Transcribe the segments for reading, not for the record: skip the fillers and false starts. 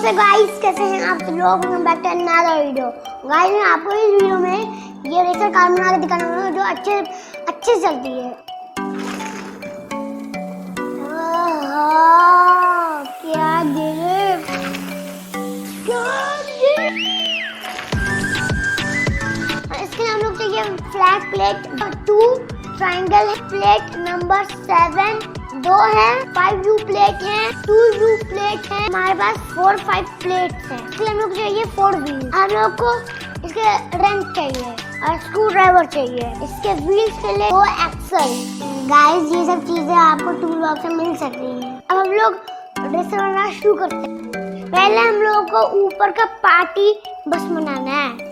से गाइस, कैसे हैं आप सब लोग? Welcome back to another video. Guys, मैं आपको इस वीडियो में ये रेसर कार बना के दिखाने वाला हूं जो अच्छे से चलती है। क्या दिल, इसके लिए हम लोग चाहिए flat plate 2, triangle plate number 7, 2 है, 5U प्लेट है, 2U प्लेट है, हमारे पास 4-5 प्लेट्स हैं। इसके लिए हम लोग चाहिए 4 व्हील, हम लोग को इसके रेंच चाहिए और स्क्रू ड्राइवर चाहिए। इसके व्हील्स के लिए 2 एक्सल। गाइस, ये सब चीजें आपको टूल बॉक्स में मिल सकती हैं। अब हम लोग रेसर बनाना शुरू करते हैं। पहले हम लोगों को ऊपर का पार्टी बस बनाना है।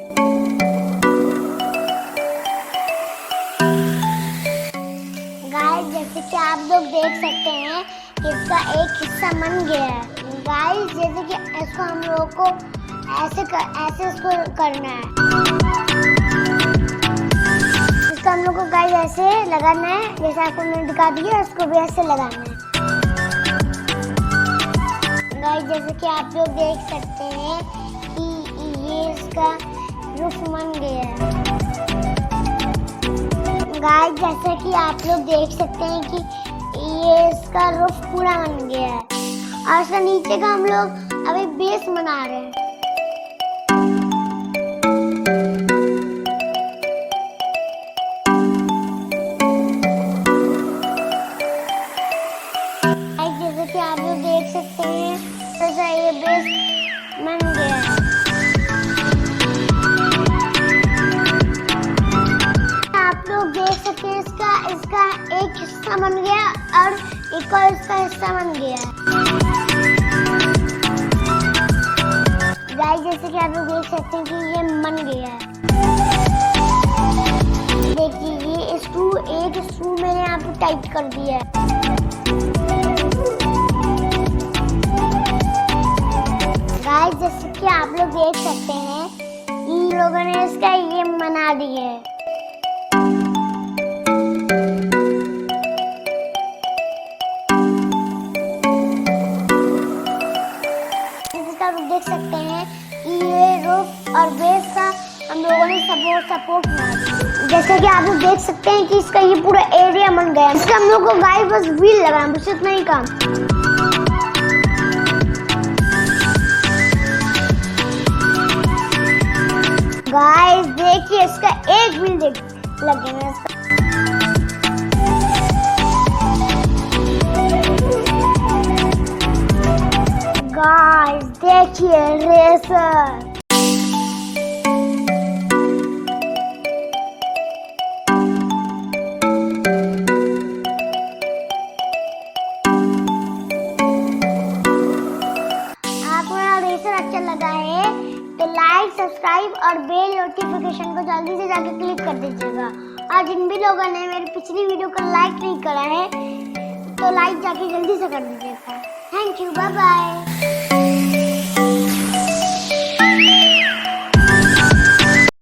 जैसे कि आप लोग देख सकते हैं कि इसका एक हिस्सा बन गया है। गाइस, जैसे कि इसको हम लोगों को ऐसे इसको करना है। इसको हम लोग को गाइस ऐसे लगाना है, जैसे आपको मैंने दिखा दिया, इसको भी ऐसे लगाना है। गाइस, जैसे कि आप लोग देख सकते हैं कि ये इसका रूफ बन गया है। गाइस, जैसे कि आप लोग देख सकते हैं कि ये इसका रूफ पूरा बन गया है और इसका नीचे का हम लोग अभी बेस बना रहे हैं। गाइस, जैसे कि आप लोग देख सकते हैं जैसा ये बेस बन गया है। देख सकते हैं इसका एक हिस्सा बन गया और एक और इसका हिस्सा बन गया है। गाइस, जैसे कि आप लोग देख सकते हैं कि ये बन गया है। देखिए, ये एक स्क्रू मैंने यहाँ पे टाइट कर दिया है। गाइस, जैसे कि आप लोग देख सकते हैं इन लोगों ने इसका ये बना दिया है। देख सकते हैं कि ये रूफ और बेस का हम लोगों ने सपोर्ट बना दिया। जैसे कि आप लोग देख सकते हैं कि इसका ये पूरा एरिया बन गया है। इसका हम लोग को गाइस बस व्हील लगाना, बस इतना ही काम। गाइस, देखिए इसका एक व्हील लग गया है। गाइस, देखिए रेसर। आपको रेसर अच्छा लगा है तो लाइक, सब्सक्राइब और बेल नोटिफिकेशन को जल्दी से जाके क्लिक कर दीजिएगा। और जिन भी लोगों ने मेरी पिछली वीडियो को लाइक नहीं करा है तो लाइक जाके जल्दी से कर दीजिएगा। Thank you, bye bye.